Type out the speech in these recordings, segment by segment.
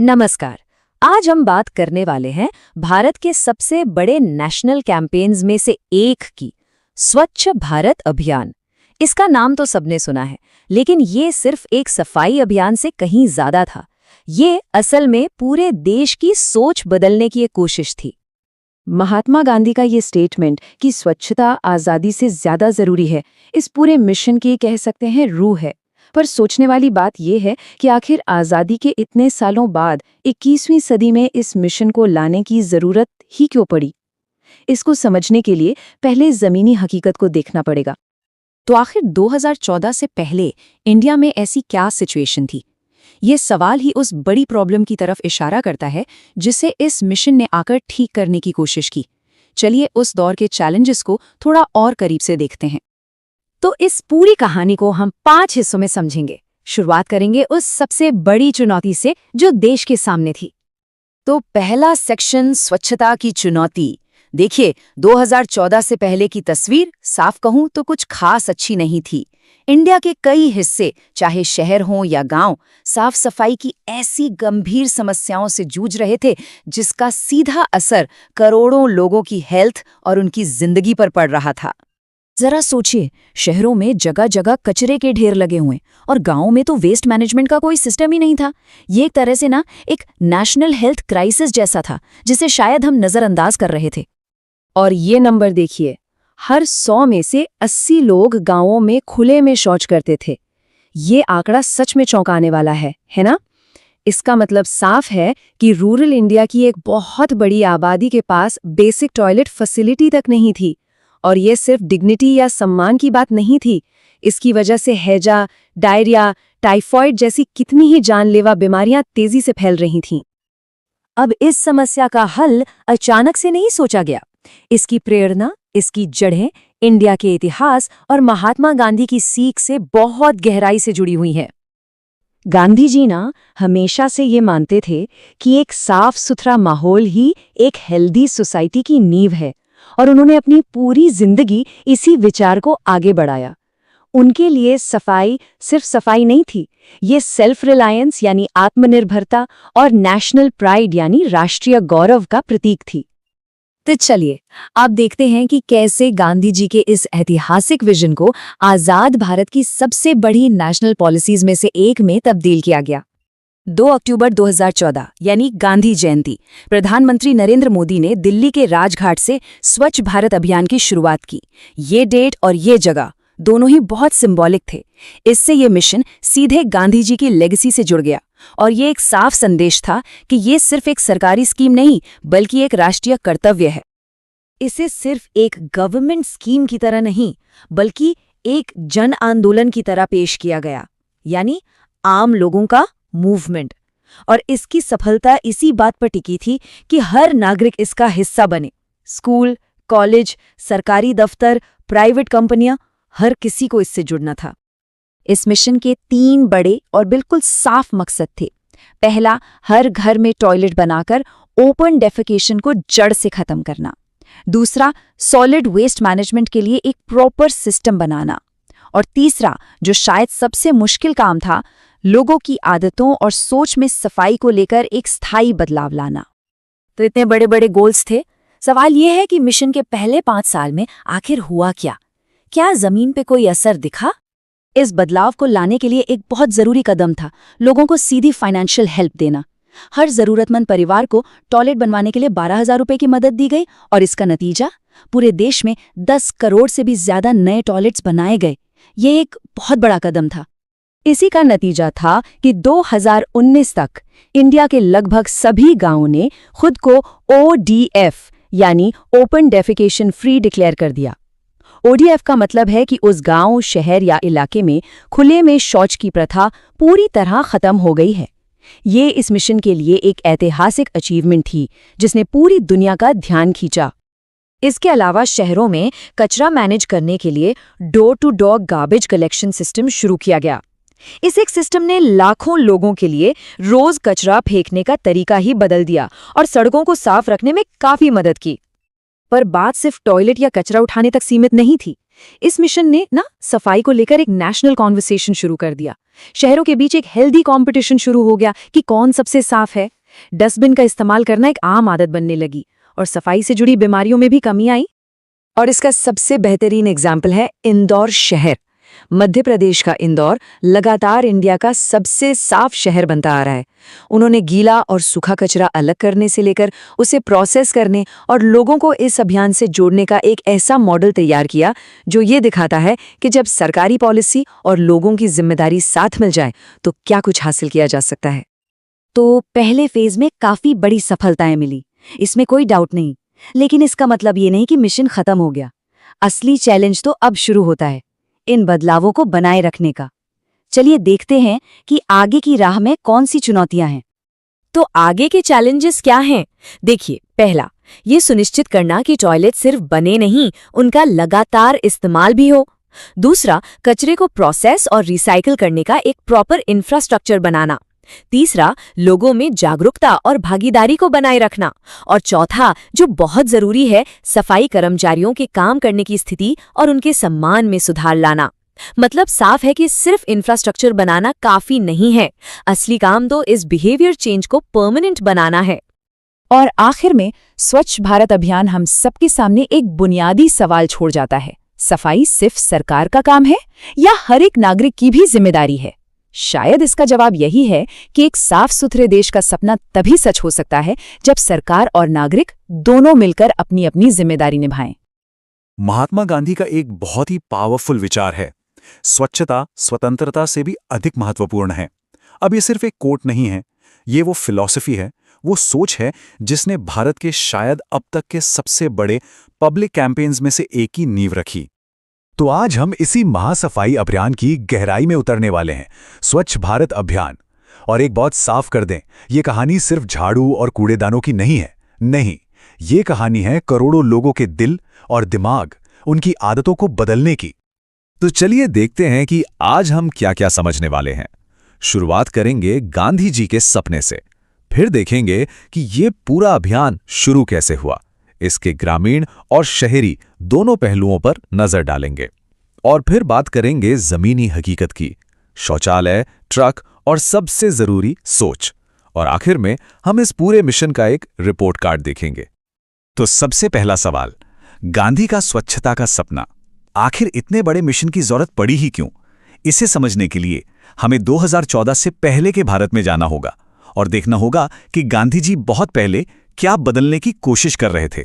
नमस्कार। आज हम बात करने वाले हैं भारत के सबसे बड़े नेशनल कैंपेन्स में से एक की, स्वच्छ भारत अभियान। इसका नाम तो सबने सुना है, लेकिन ये सिर्फ एक सफाई अभियान से कहीं ज्यादा था। ये असल में पूरे देश की सोच बदलने की एक कोशिश थी। महात्मा गांधी का ये स्टेटमेंट कि स्वच्छता आज़ादी से ज्यादा जरूरी है, इस पूरे मिशन की कह सकते हैं रूह है। पर सोचने वाली बात यह है कि आखिर आज़ादी के इतने सालों बाद 21वीं सदी में इस मिशन को लाने की जरूरत ही क्यों पड़ी? इसको समझने के लिए पहले जमीनी हकीकत को देखना पड़ेगा। तो आखिर 2014 से पहले इंडिया में ऐसी क्या सिचुएशन थी? ये सवाल ही उस बड़ी प्रॉब्लम की तरफ इशारा करता है जिसे इस मिशन ने आकर ठीक करने की कोशिश की। चलिए उस दौर के चैलेंजेस को थोड़ा और करीब से देखते हैं। तो इस पूरी कहानी को हम 5 हिस्सों में समझेंगे। शुरुआत करेंगे उस सबसे बड़ी चुनौती से जो देश के सामने थी। तो पहला सेक्शन, स्वच्छता की चुनौती। देखिए, 2014 से पहले की तस्वीर साफ कहूं तो कुछ खास अच्छी नहीं थी। इंडिया के कई हिस्से, चाहे शहर हों या गांव, साफ सफाई की ऐसी गंभीर समस्याओं से जूझ रहे थे जिसका सीधा असर करोड़ों लोगों की हेल्थ और उनकी जिंदगी पर पड़ रहा था। जरा सोचिए, शहरों में जगह जगह कचरे के ढेर लगे हुए और गांवों में तो वेस्ट मैनेजमेंट का कोई सिस्टम ही नहीं था। ये एक तरह से एक नेशनल हेल्थ क्राइसिस जैसा था जिसे शायद हम नजरअंदाज कर रहे थे। और ये नंबर देखिए, हर 100 में से 80 लोग गांवों में खुले में शौच करते थे। ये आंकड़ा सच में चौंकाने वाला है ना? इसका मतलब साफ है कि रूरल इंडिया की एक बहुत बड़ी आबादी के पास बेसिक टॉयलेट फैसिलिटी तक नहीं थी। और ये सिर्फ डिग्निटी या सम्मान की बात नहीं थी। इसकी वजह से हैजा, डायरिया, टाइफॉइड जैसी कितनी ही जानलेवा बीमारियां तेजी से फैल रही थीं। अब इस समस्या का हल अचानक से नहीं सोचा गया। इसकी प्रेरणा, इसकी जड़ें इंडिया के इतिहास और महात्मा गांधी की सीख से बहुत गहराई से जुड़ी हुई हैं। गांधी जी हमेशा से ये मानते थे कि एक साफ सुथरा माहौल ही एक हेल्दी सोसाइटी की नींव है, और उन्होंने अपनी पूरी जिंदगी इसी विचार को आगे बढ़ाया। उनके लिए सफाई सिर्फ सफाई नहीं थी, ये सेल्फ रिलायंस यानी आत्मनिर्भरता और नेशनल प्राइड यानी राष्ट्रीय गौरव का प्रतीक थी। तो चलिए आप देखते हैं कि कैसे गांधी जी के इस ऐतिहासिक विजन को आजाद भारत की सबसे बड़ी नेशनल पॉलिसीज में से एक में तब्दील किया गया। 2 अक्टूबर 2014 यानी गांधी जयंती, प्रधानमंत्री नरेंद्र मोदी ने दिल्ली के राजघाट से स्वच्छ भारत अभियान की शुरुआत की। ये डेट और ये जगह दोनों ही बहुत सिंबॉलिक थे। इससे ये मिशन सीधे गांधी जी की लेगेसी से जुड़ गया और ये एक साफ संदेश था कि ये सिर्फ एक सरकारी स्कीम नहीं बल्कि एक राष्ट्रीय कर्तव्य है। इसे सिर्फ एक गवर्नमेंट स्कीम की तरह नहीं बल्कि एक जन आंदोलन की तरह पेश किया गया, यानी आम लोगों का मूवमेंट। और इसकी सफलता इसी बात पर टिकी थी कि हर नागरिक इसका हिस्सा बने। स्कूल, कॉलेज, सरकारी दफ्तर, प्राइवेट कंपनियां, हर किसी को इससे जुड़ना था। इस मिशन के 3 बड़े और बिल्कुल साफ मकसद थे। पहला, हर घर में टॉयलेट बनाकर ओपन डेफिकेशन को जड़ से खत्म करना। दूसरा, सॉलिड वेस्ट मैनेजमेंट के लिए एक प्रॉपर सिस्टम बनाना। और तीसरा, जो शायद सबसे मुश्किल काम था, लोगों की आदतों और सोच में सफाई को लेकर एक स्थायी बदलाव लाना। तो इतने बड़े बड़े गोल्स थे। सवाल यह है कि मिशन के पहले 5 साल में आखिर हुआ क्या? क्या जमीन पे कोई असर दिखा? इस बदलाव को लाने के लिए एक बहुत जरूरी कदम था लोगों को सीधी फाइनेंशियल हेल्प देना। हर जरूरतमंद परिवार को टॉयलेट बनवाने के लिए 12,000 रुपए की मदद दी गई और इसका नतीजा, पूरे देश में 10 करोड़ से भी ज्यादा नए टॉयलेट्स बनाए गए। ये एक बहुत बड़ा कदम था। इसी का नतीजा था कि 2019 तक इंडिया के लगभग सभी गांवों ने खुद को ODF यानी ओपन डेफिकेशन फ्री डिक्लेयर कर दिया। ODF का मतलब है कि उस गांव, शहर या इलाके में खुले में शौच की प्रथा पूरी तरह खत्म हो गई है। ये इस मिशन के लिए एक ऐतिहासिक अचीवमेंट थी जिसने पूरी दुनिया का ध्यान खींचा। इसके अलावा शहरों में कचरा मैनेज करने के लिए door to door garbage collection system शुरू किया गया। इस एक सिस्टम ने लाखों लोगों के लिए रोज कचरा फेंकने का तरीका ही बदल दिया और सड़कों को साफ रखने में काफी मदद की। पर बात सिर्फ टॉयलेट या कचरा उठाने तक सीमित नहीं थी। इस मिशन ने सफाई को लेकर एक नेशनल कॉन्वर्सेशन शुरू कर दिया। शहरों के बीच एक हेल्दी कंपटीशन शुरू हो गया कि कौन सबसे साफ है। डस्टबिन का इस्तेमाल करना एक आम आदत बनने लगी और सफाई से जुड़ी बीमारियों में भी कमी आई। और इसका सबसे बेहतरीन एग्जाम्पल है इंदौर शहर। मध्य प्रदेश का इंदौर लगातार इंडिया का सबसे साफ शहर बनता आ रहा है। उन्होंने गीला और सूखा कचरा अलग करने से लेकर उसे प्रोसेस करने और लोगों को इस अभियान से जोड़ने का एक ऐसा मॉडल तैयार किया जो ये दिखाता है कि जब सरकारी पॉलिसी और लोगों की जिम्मेदारी साथ मिल जाए तो क्या कुछ हासिल किया जा सकता है। तो पहले फेज में काफी बड़ी सफलताएं मिली, इसमें कोई डाउट नहीं। लेकिन इसका मतलब ये नहीं कि मिशन खत्म हो गया। असली चैलेंज तो अब शुरू होता है, इन बदलावों को बनाए रखने का। चलिए देखते हैं कि आगे की राह में कौन सी चुनौतियां हैं। तो आगे के चैलेंजेस क्या हैं? देखिए, पहला, ये सुनिश्चित करना कि टॉयलेट सिर्फ बने नहीं, उनका लगातार इस्तेमाल भी हो। दूसरा, कचरे को प्रोसेस और रिसाइकिल करने का एक प्रॉपर इंफ्रास्ट्रक्चर बनाना। तीसरा, लोगों में जागरूकता और भागीदारी को बनाए रखना। और चौथा, जो बहुत जरूरी है, सफाई कर्मचारियों के काम करने की स्थिति और उनके सम्मान में सुधार लाना। मतलब साफ है कि सिर्फ इंफ्रास्ट्रक्चर बनाना काफी नहीं है, असली काम तो इस बिहेवियर चेंज को परमानेंट बनाना है। और आखिर में स्वच्छ भारत अभियान हम सबके सामने एक बुनियादी सवाल छोड़ जाता है, सफाई सिर्फ सरकार का काम है या हर एक नागरिक की भी जिम्मेदारी है? शायद इसका जवाब यही है कि एक साफ सुथरे देश का सपना तभी सच हो सकता है जब सरकार और नागरिक दोनों मिलकर अपनी अपनी जिम्मेदारी निभाएं। महात्मा गांधी का एक बहुत ही पावरफुल विचार है, स्वच्छता स्वतंत्रता से भी अधिक महत्वपूर्ण है। अब ये सिर्फ एक कोट नहीं है, ये वो फिलॉसफी है, वो सोच है जिसने भारत के शायद अब तक के सबसे बड़े पब्लिक कैंपेन्स में से एक की नींव रखी। तो आज हम इसी महासफाई अभियान की गहराई में उतरने वाले हैं, स्वच्छ भारत अभियान। और एक बात साफ कर दें, ये कहानी सिर्फ झाड़ू और कूड़ेदानों की नहीं है। नहीं, ये कहानी है करोड़ों लोगों के दिल और दिमाग, उनकी आदतों को बदलने की। तो चलिए देखते हैं कि आज हम क्या क्या समझने वाले हैं। शुरुआत करेंगे गांधी जी के सपने से, फिर देखेंगे कि ये पूरा अभियान शुरू कैसे हुआ, इसके ग्रामीण और शहरी दोनों पहलुओं पर नजर डालेंगे, और फिर बात करेंगे जमीनी हकीकत की, शौचालय, ट्रक और सबसे जरूरी सोच। और आखिर में हम इस पूरे मिशन का एक रिपोर्ट कार्ड देखेंगे। तो सबसे पहला सवाल, गांधी का स्वच्छता का सपना, आखिर इतने बड़े मिशन की जरूरत पड़ी ही क्यों? इसे समझने के लिए हमें 2014 से पहले के भारत में जाना होगा और देखना होगा कि गांधी जी बहुत पहले क्या बदलने की कोशिश कर रहे थे।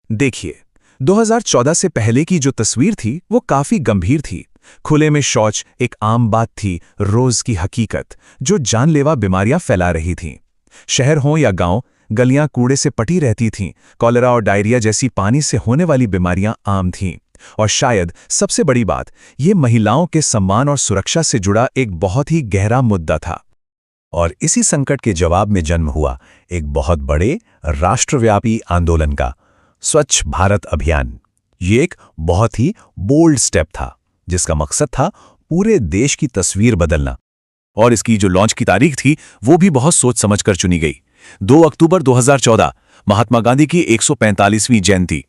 देखिए, 2014 से पहले की जो तस्वीर थी वो काफी गंभीर थी। खुले में शौच एक आम बात थी, रोज की हकीकत, जो जानलेवा बीमारियां फैला रही थीं। शहर हो या गांव, गलियां कूड़े से पटी रहती थीं। कॉलेरा और डायरिया जैसी पानी से होने वाली बीमारियां आम थीं। और शायद सबसे बड़ी बात, ये महिलाओं के सम्मान और सुरक्षा से जुड़ा एक बहुत ही गहरा मुद्दा था। और इसी संकट के जवाब में जन्म हुआ एक बहुत बड़े राष्ट्रव्यापी आंदोलन का, स्वच्छ भारत अभियान। ये एक बहुत ही बोल्ड स्टेप था जिसका मकसद था पूरे देश की तस्वीर बदलना। और इसकी जो लॉन्च की तारीख थी वो भी बहुत सोच समझकर चुनी गई, 2 अक्टूबर 2014, महात्मा गांधी की 145वीं जयंती।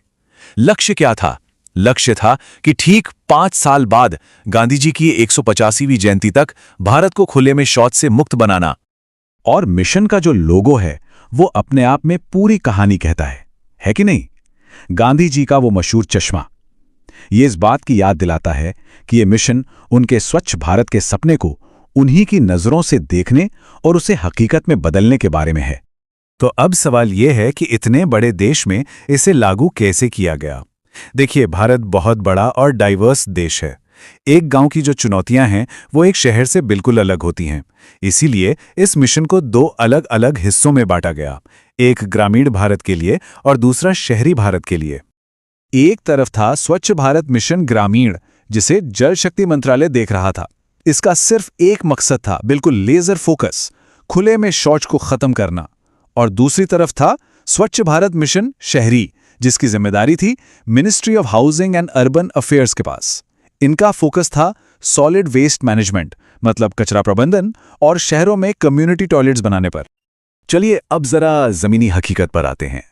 लक्ष्य क्या था? लक्ष्य था कि ठीक 5 साल बाद गांधी जी की 185वीं जयंती तक भारत को खुले में शौच से मुक्त बनाना। और मिशन का जो लोगो है वो अपने आप में पूरी कहानी कहता है कि नहीं? गांधी जी का वो मशहूर चश्मा, ये इस बात की याद दिलाता है कि ये मिशन उनके स्वच्छ भारत के सपने को उन्हीं की नजरों से देखने और उसे हकीकत में बदलने के बारे में है। तो अब सवाल ये है कि इतने बड़े देश में इसे लागू कैसे किया गया? देखिए, भारत बहुत बड़ा और डाइवर्स देश है। एक गांव की जो चुनौतियां हैं वो एक शहर से बिल्कुल अलग होती हैं। इसीलिए इस मिशन को 2 अलग अलग हिस्सों में बांटा गया, एक ग्रामीण भारत के लिए और दूसरा शहरी भारत के लिए। एक तरफ था स्वच्छ भारत मिशन ग्रामीण, जिसे जल शक्ति मंत्रालय देख रहा था। इसका सिर्फ एक मकसद था, बिल्कुल लेजर फोकस, खुले में शौच को खत्म करना। और दूसरी तरफ था स्वच्छ भारत मिशन शहरी, जिसकी जिम्मेदारी थी ministry of housing and urban affairs के पास। इनका फोकस था सॉलिड वेस्ट मैनेजमेंट, मतलब कचरा प्रबंधन, और शहरों में कम्युनिटी टॉयलेट्स बनाने पर। चलिए अब जरा जमीनी हकीकत पर आते हैं।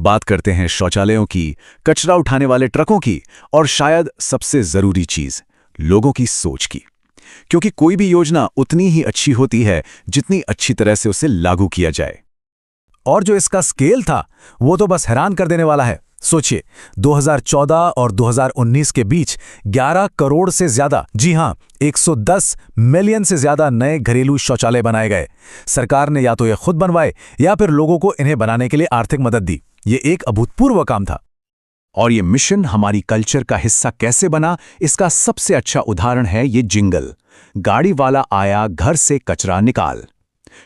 बात करते हैं शौचालयों की, कचरा उठाने वाले ट्रकों की, और शायद सबसे जरूरी चीज, लोगों की सोच की। क्योंकि कोई भी योजना उतनी ही अच्छी होती है जितनी अच्छी तरह से उसे लागू किया जाए। और जो इसका स्केल था वो तो बस हैरान कर देने वाला है। सोचिए, 2014 और 2019 के बीच 11 करोड़ से ज्यादा, जी हां, 110 मिलियन से ज्यादा नए घरेलू शौचालय बनाए गए। सरकार ने या तो ये खुद बनवाए या फिर लोगों को इन्हें बनाने के लिए आर्थिक मदद दी। ये एक अभूतपूर्व काम था। और ये मिशन हमारी कल्चर का हिस्सा कैसे बना, इसका सबसे अच्छा उदाहरण है ये जिंगल, गाड़ी वाला आया घर से कचरा निकाल।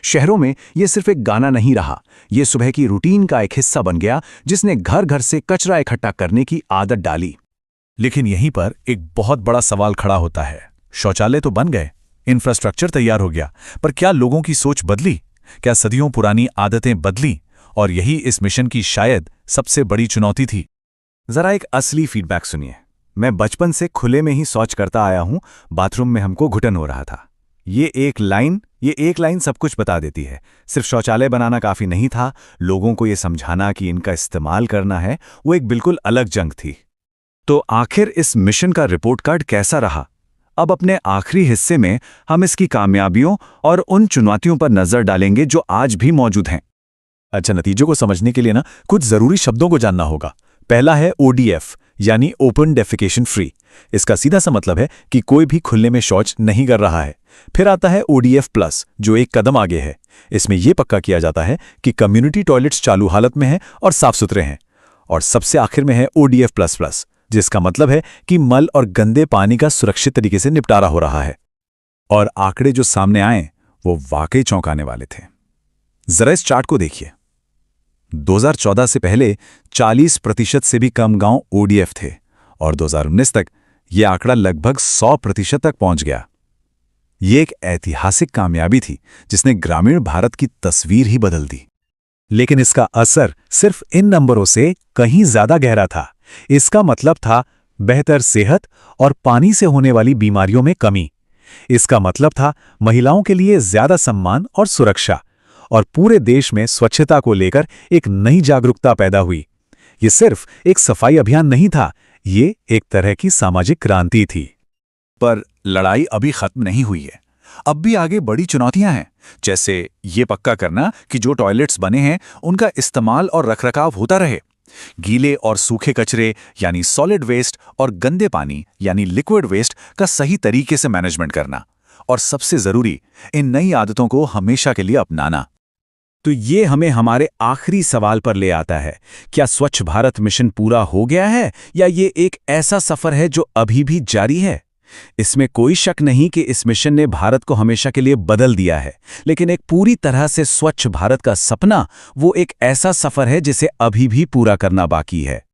शहरों में ये सिर्फ एक गाना नहीं रहा, ये सुबह की रूटीन का एक हिस्सा बन गया जिसने घर घर से कचरा इकट्ठा करने की आदत डाली। लेकिन यहीं पर एक बहुत बड़ा सवाल खड़ा होता है। शौचालय तो बन गए, इंफ्रास्ट्रक्चर तैयार हो गया, पर क्या लोगों की सोच बदली? क्या सदियों पुरानी आदतें बदली? और यही इस मिशन की शायद सबसे बड़ी चुनौती थी। जरा एक असली फीडबैक सुनिए। मैं बचपन से खुले में ही शौच करता आया हूं, बाथरूम में हमको घुटन हो रहा था। ये एक लाइन सब कुछ बता देती है। सिर्फ शौचालय बनाना काफी नहीं था, लोगों को ये समझाना कि इनका इस्तेमाल करना है, वो एक बिल्कुल अलग जंग थी। तो आखिर इस मिशन का रिपोर्ट कार्ड कैसा रहा? अब अपने आखिरी हिस्से में हम इसकी कामयाबियों और उन चुनौतियों पर नजर डालेंगे जो आज भी मौजूद हैं। अच्छा, नतीजों को समझने के लिए ना कुछ जरूरी शब्दों को जानना होगा। पहला है ODF, यानी ओपन डेफिकेशन फ्री। इसका सीधा सा मतलब है कि कोई भी खुले में शौच नहीं कर रहा है। फिर आता है ODF प्लस, जो एक कदम आगे है। इसमें यह पक्का किया जाता है कि कम्युनिटी टॉयलेट्स चालू हालत में हैं और साफ सुथरे हैं। और सबसे आखिर में है ODF प्लस प्लस, जिसका मतलब है कि मल और गंदे पानी का सुरक्षित तरीके से निपटारा हो रहा है। और आंकड़े जो सामने आए वो वाकई चौंकाने वाले थे। जरा इस चार्ट को देखिए। 2014 से पहले 40% से भी कम गांव ODF थे और 2019 तक यह आंकड़ा लगभग 100% तक पहुंच गया। ये एक ऐतिहासिक कामयाबी थी जिसने ग्रामीण भारत की तस्वीर ही बदल दी। लेकिन इसका असर सिर्फ इन नंबरों से कहीं ज्यादा गहरा था। इसका मतलब था बेहतर सेहत और पानी से होने वाली बीमारियों में कमी। इसका मतलब था महिलाओं के लिए ज्यादा सम्मान और सुरक्षा, और पूरे देश में स्वच्छता को लेकर एक नई जागरूकता पैदा हुई। ये सिर्फ एक सफाई अभियान नहीं था, ये एक तरह की सामाजिक क्रांति थी। पर लड़ाई अभी खत्म नहीं हुई है। अब भी आगे बड़ी चुनौतियां हैं, जैसे ये पक्का करना कि जो टॉयलेट्स बने हैं उनका इस्तेमाल और रखरखाव होता रहे, गीले और सूखे कचरे यानी सॉलिड वेस्ट और गंदे पानी यानी लिक्विड वेस्ट का सही तरीके से मैनेजमेंट करना, और सबसे जरूरी, इन नई आदतों को हमेशा के लिए अपनाना। तो ये हमें हमारे आखिरी सवाल पर ले आता है। क्या स्वच्छ भारत मिशन पूरा हो गया है या ये एक ऐसा सफर है जो अभी भी जारी है? इसमें कोई शक नहीं कि इस मिशन ने भारत को हमेशा के लिए बदल दिया है, लेकिन एक पूरी तरह से स्वच्छ भारत का सपना वो एक ऐसा सफर है जिसे अभी भी पूरा करना बाकी है।